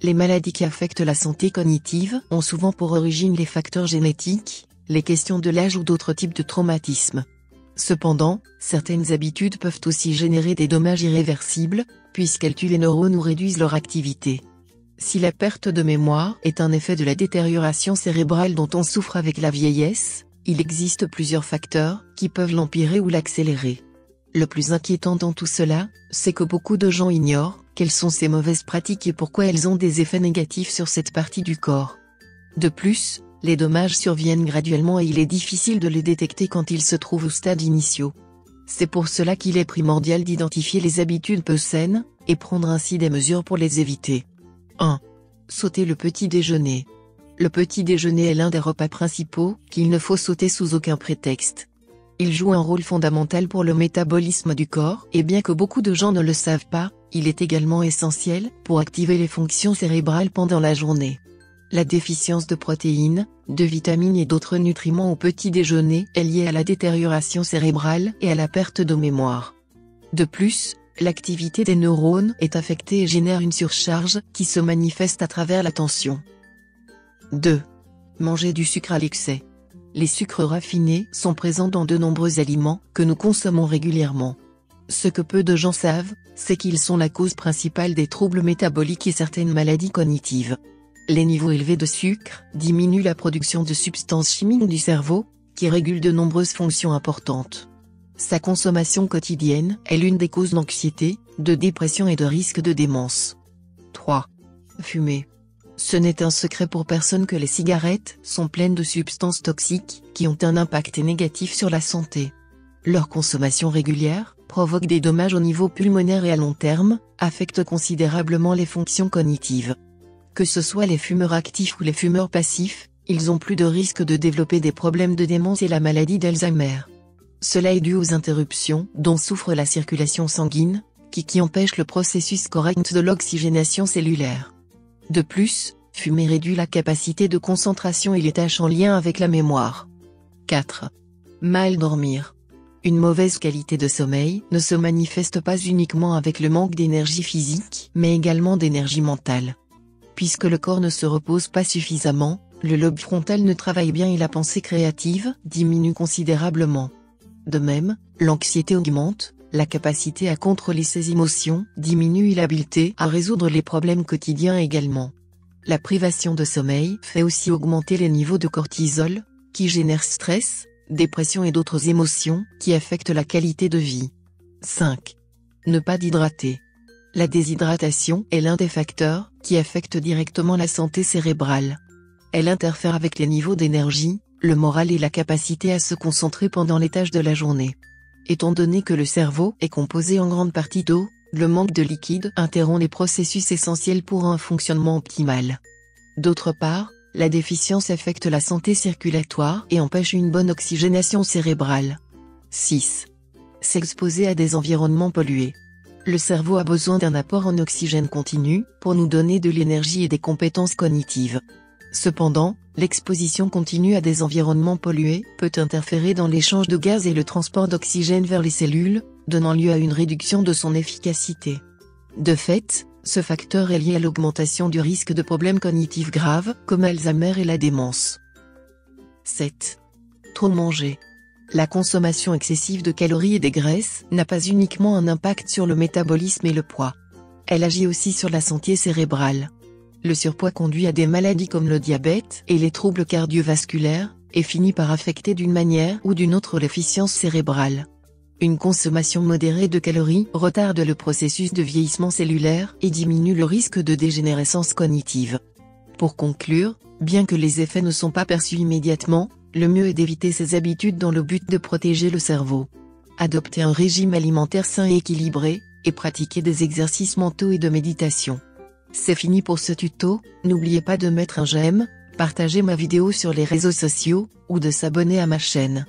Les maladies qui affectent la santé cognitive ont souvent pour origine les facteurs génétiques, les questions de l'âge ou d'autres types de traumatismes. Cependant, certaines habitudes peuvent aussi générer des dommages irréversibles, puisqu'elles tuent les neurones ou réduisent leur activité. Si la perte de mémoire est un effet de la détérioration cérébrale dont on souffre avec la vieillesse, il existe plusieurs facteurs qui peuvent l'empirer ou l'accélérer. Le plus inquiétant dans tout cela, c'est que beaucoup de gens ignorent quelles sont ces mauvaises pratiques et pourquoi elles ont des effets négatifs sur cette partie du corps. De plus, les dommages surviennent graduellement et il est difficile de les détecter quand ils se trouvent aux stades initiaux. C'est pour cela qu'il est primordial d'identifier les habitudes peu saines, et prendre ainsi des mesures pour les éviter. 1. Sauter le petit déjeuner. Le petit déjeuner est l'un des repas principaux qu'il ne faut sauter sous aucun prétexte. Il joue un rôle fondamental pour le métabolisme du corps et bien que beaucoup de gens ne le savent pas, il est également essentiel pour activer les fonctions cérébrales pendant la journée. La déficience de protéines, de vitamines et d'autres nutriments au petit déjeuner est liée à la détérioration cérébrale et à la perte de mémoire. De plus, l'activité des neurones est affectée et génère une surcharge qui se manifeste à travers la tension. 2. Manger du sucre à l'excès. Les sucres raffinés sont présents dans de nombreux aliments que nous consommons régulièrement. Ce que peu de gens savent, c'est qu'ils sont la cause principale des troubles métaboliques et certaines maladies cognitives. Les niveaux élevés de sucre diminuent la production de substances chimiques du cerveau, qui régulent de nombreuses fonctions importantes. Sa consommation quotidienne est l'une des causes d'anxiété, de dépression et de risque de démence. 3. Fumer. Ce n'est un secret pour personne que les cigarettes sont pleines de substances toxiques qui ont un impact négatif sur la santé. Leur consommation régulière provoque des dommages au niveau pulmonaire et à long terme, affecte considérablement les fonctions cognitives. Que ce soit les fumeurs actifs ou les fumeurs passifs, ils ont plus de risques de développer des problèmes de démence et la maladie d'Alzheimer. Cela est dû aux interruptions dont souffre la circulation sanguine, qui empêchent le processus correct de l'oxygénation cellulaire. De plus, fumer réduit la capacité de concentration et les tâches en lien avec la mémoire. 4. Mal dormir. Une mauvaise qualité de sommeil ne se manifeste pas uniquement avec le manque d'énergie physique, mais également d'énergie mentale. Puisque le corps ne se repose pas suffisamment, le lobe frontal ne travaille bien et la pensée créative diminue considérablement. De même, l'anxiété augmente, la capacité à contrôler ses émotions diminue et l'habileté à résoudre les problèmes quotidiens également. La privation de sommeil fait aussi augmenter les niveaux de cortisol, qui génère stress, dépression et d'autres émotions qui affectent la qualité de vie. 5. Ne pas d'hydrater. La déshydratation est l'un des facteurs qui affectent directement la santé cérébrale. Elle interfère avec les niveaux d'énergie, le moral et la capacité à se concentrer pendant les tâches de la journée. Étant donné que le cerveau est composé en grande partie d'eau, le manque de liquide interrompt les processus essentiels pour un fonctionnement optimal. D'autre part, la déficience affecte la santé circulatoire et empêche une bonne oxygénation cérébrale. 6. S'exposer à des environnements pollués. Le cerveau a besoin d'un apport en oxygène continu pour nous donner de l'énergie et des compétences cognitives. Cependant, l'exposition continue à des environnements pollués peut interférer dans l'échange de gaz et le transport d'oxygène vers les cellules, donnant lieu à une réduction de son efficacité. De fait, ce facteur est lié à l'augmentation du risque de problèmes cognitifs graves comme Alzheimer et la démence. 7. Trop manger. La consommation excessive de calories et des graisses n'a pas uniquement un impact sur le métabolisme et le poids. Elle agit aussi sur la santé cérébrale. Le surpoids conduit à des maladies comme le diabète et les troubles cardiovasculaires, et finit par affecter d'une manière ou d'une autre l'efficience cérébrale. Une consommation modérée de calories retarde le processus de vieillissement cellulaire et diminue le risque de dégénérescence cognitive. Pour conclure, bien que les effets ne sont pas perçus immédiatement, le mieux est d'éviter ces habitudes dans le but de protéger le cerveau. Adopter un régime alimentaire sain et équilibré, et pratiquer des exercices mentaux et de méditation. C'est fini pour ce tuto, n'oubliez pas de mettre un j'aime, partager ma vidéo sur les réseaux sociaux, ou de s'abonner à ma chaîne.